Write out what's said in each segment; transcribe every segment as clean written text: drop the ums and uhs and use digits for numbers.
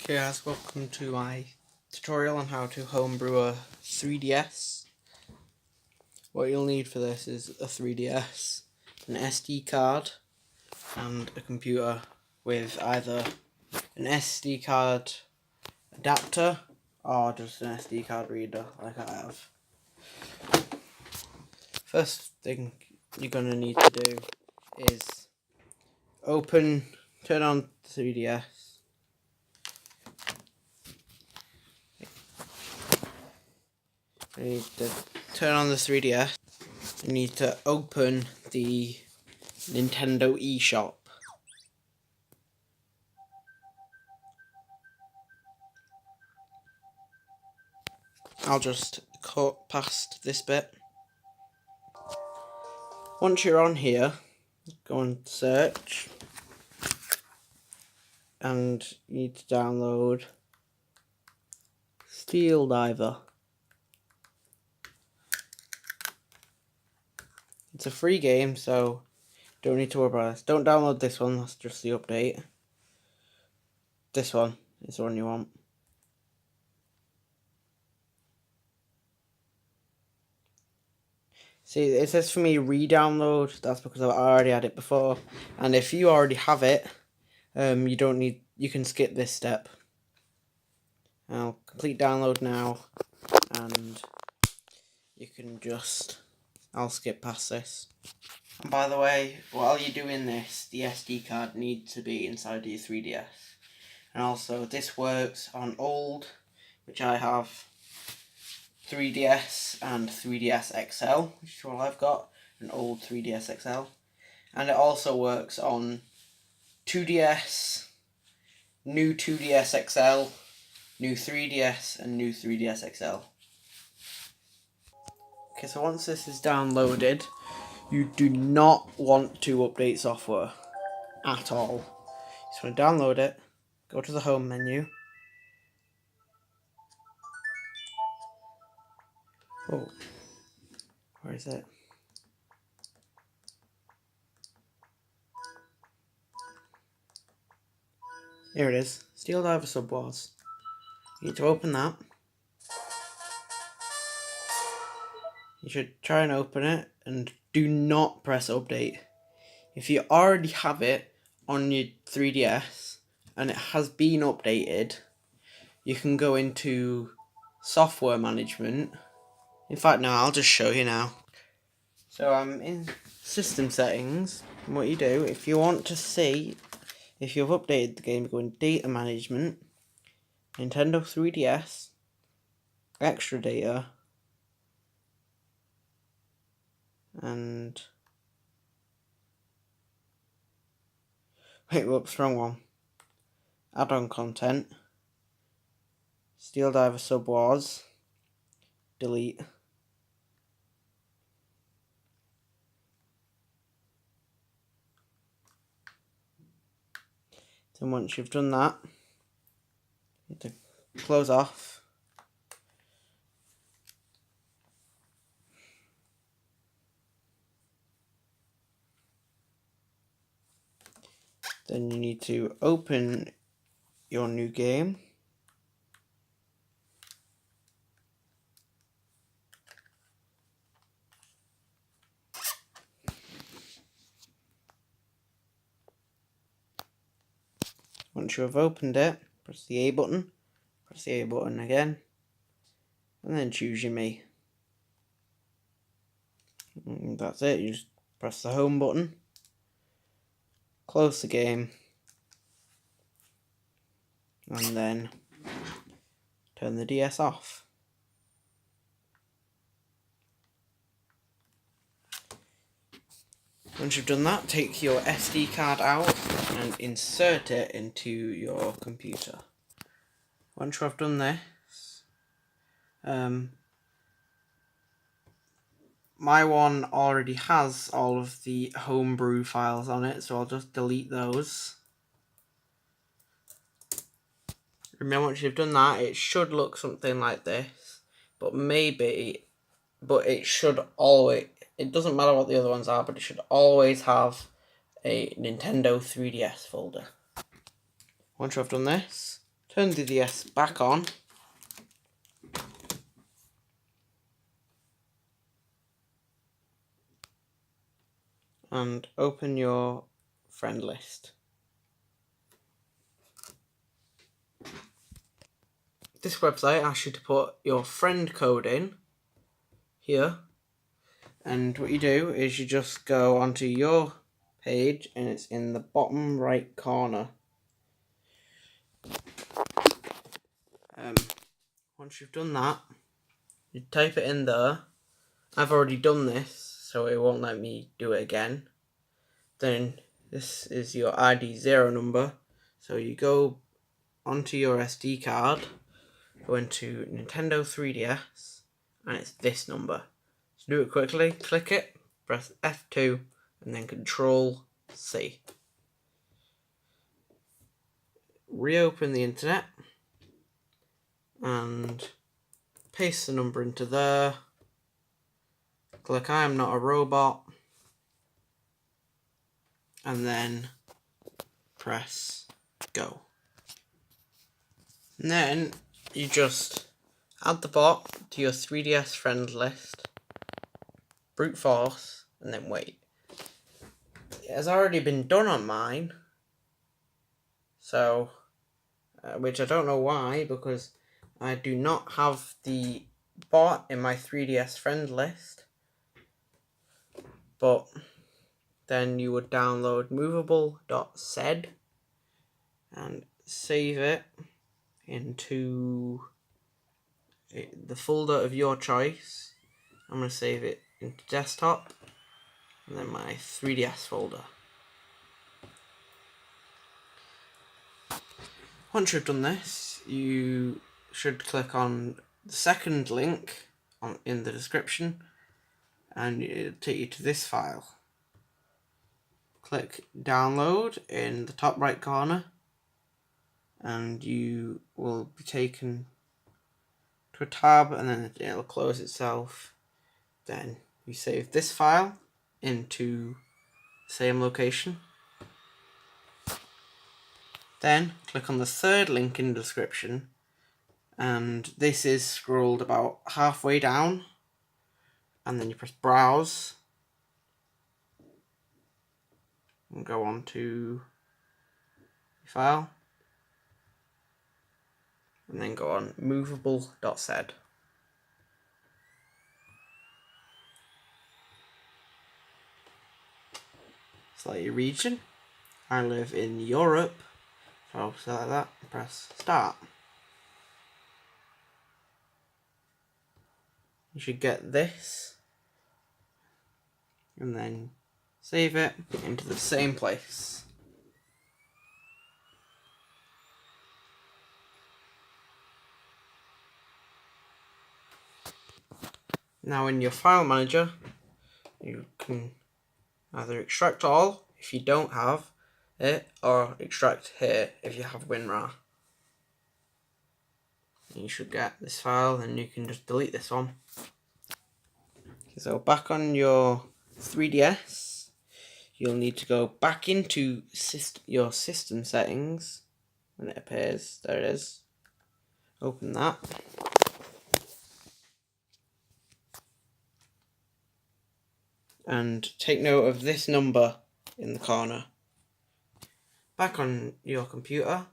Okay guys, welcome to my tutorial on how to homebrew a 3DS. What you'll need for this is a 3DS, an SD card, and a computer with either an SD card adapter or just an SD card reader like I have. First thing you're going to need to do is turn on the 3DS. You need to turn on the 3DS. You need to open the Nintendo eShop. I'll just cut past this bit. Once you're on here, go and search, and you need to download Steel Diver. It's a free game, so don't need to worry about this. Don't download this one, that's just the update. This one is the one you want. See, it says for me re-download. That's because I already had it before. And if you already have it, you can skip this step. I'll complete download now, and you can I'll skip past this. And by the way, while you're doing this, the SD card needs to be inside your 3DS. And also, this works on old, which I have 3DS and 3DS XL, which is all I've got, an old 3DS XL. And it also works on 2DS, new 2DS XL, new 3DS, and new 3DS XL. Okay, so once this is downloaded, you do not want to update software at all. You just want to download it, go to the home menu. Oh, where is it? Here it is, Steel Diver Sub Wars. You need to open that. You should try and open it, and do not press update. If you already have it on your 3DS and it has been updated, you can go into software management. In fact, no, I'll just show you now. So I'm in system settings, and what you do, if you want to see if you've updated the game, go in data management, Nintendo 3DS, extra data, and whoops, wrong one. Add-on content, Steel Diver Sub Wars, delete. Then once you've done that, you need to close off. Then you need to open your new game. Once you have opened it, press the A button, press the A button again, and then choose your me. And that's it, you just press the home button, close the game, and then turn the DS off. Once you've done that, take your SD card out and insert it into your computer. Once you have done this, my one already has all of the homebrew files on it, so I'll just delete those. Remember, once you've done that, it should look something like this, but it should always, it doesn't matter what the other ones are, but it should always have a Nintendo 3DS folder. Once you have done this, Turn the DS back on. And open your friend list. This website asks you to put your friend code in here. And what you do is you just go onto your page and it's in the bottom right corner. Once you've done that, you type it in there. I've already done this, so it won't let me do it again. Then this is your ID 0 number. So you go onto your SD card, go into Nintendo 3DS, and it's this number. So do it quickly, click it, press F2, and then Control C. Reopen the internet and paste the number into there. Click I am not a robot, and then press go. And then you just add the bot to your 3DS friend list, brute force, and then wait. It has already been done on mine, so which I don't know why, because I do not have the bot in my 3DS friend list. But then you would download movable.sed and save it into the folder of your choice. I'm going to save it into desktop and then my 3DS folder. Once you've done this, you should click on the second link in the description and it'll take you to this file. Click download in the top right corner and you will be taken to a tab and then it'll close itself. Then you save this file into the same location. Then click on the third link in the description and this is scrolled about halfway down and then you press browse and go on to file and then go on movable.sed. Select your region. I live in Europe, so I'll select that and press start. You should get this and then save it into the same place. Now in your file manager, you can either extract all if you don't have it, or extract here if you have WinRAR. You should get this file and you can just delete this one. So back on your 3DS, you'll need to go back into your system settings when it appears. There it is. Open that. And take note of this number in the corner. Back on your computer,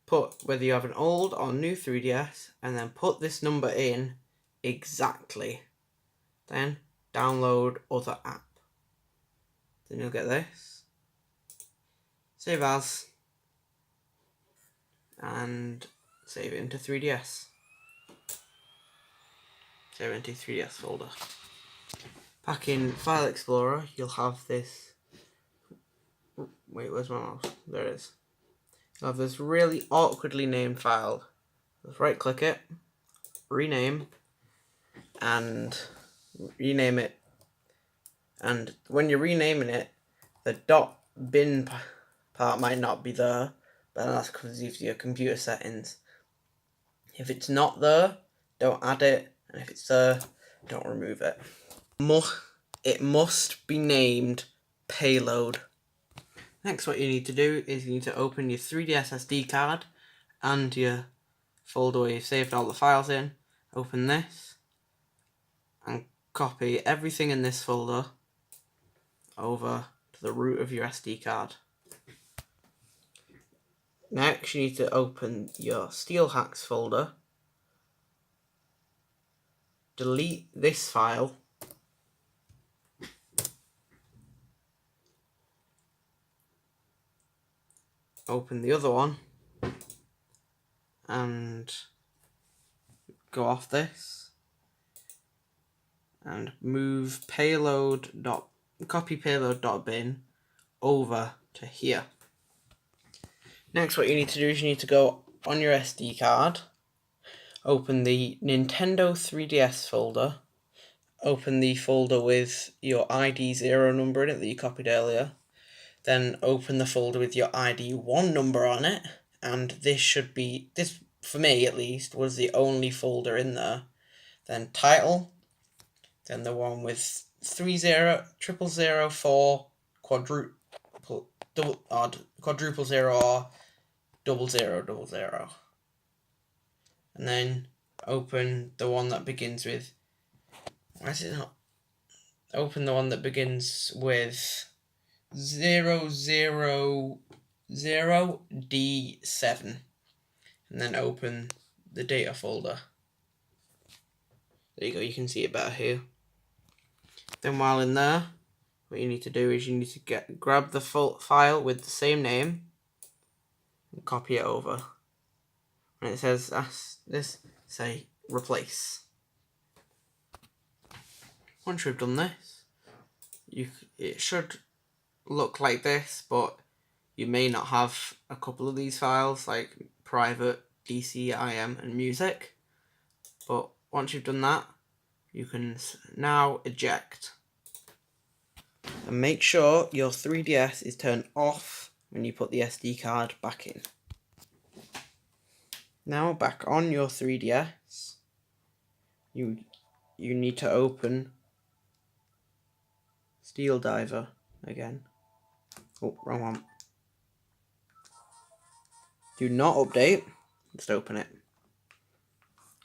put whether you have an old or new 3DS and then put this number in exactly. Then download other app. Then you'll get this. Save as. And save it into 3DS. Save it into 3DS folder. Back in File Explorer, you'll have this. Wait, where's my mouse? There it is. You'll have this really awkwardly named file. Just right click it, rename, and rename it. And when you're renaming it, the .bin part might not be there, but that's because of your computer settings. If it's not there, don't add it, and if it's there, don't remove it. It must be named payload. Next, what you need to do is you need to open your 3DS SD card and your folder where you've saved all the files in. Open this and copy everything in this folder over to the root of your SD card. Next, you need to open your Steel Hacks folder, delete this file, open the other one, and go off this, and move copy payload.bin over to here. Next, what you need to do is you need to go on your SD card, open the Nintendo 3DS folder, open the folder with your ID 0 number in it that you copied earlier, then open the folder with your ID 1 number on it, and this, for me at least, was the only folder in there. Then title, then the one with 30004 quadruple 0 or 0000, and then open the one that begins with, open the one that begins with 000D7, and then open the data folder. There you go, you can see it better here. Then while in there, what you need to do is you need to grab the file with the same name and copy it over. When it says this, say replace. Once you've done this, it should look like this, but you may not have a couple of these files, like private, DC, IM, and music. But once you've done that, you can now eject. And make sure your 3DS is turned off when you put the SD card back in. Now back on your 3DS, you need to open Steel Diver again. Oh, wrong one. Do not update, just open it.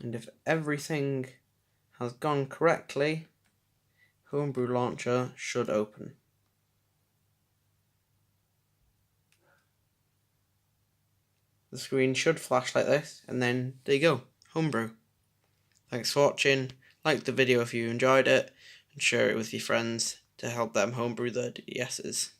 And if everything has gone correctly, Homebrew Launcher should open. The screen should flash like this, and then there you go, Homebrew. Thanks for watching. Like the video if you enjoyed it, and share it with your friends to help them homebrew their DSs.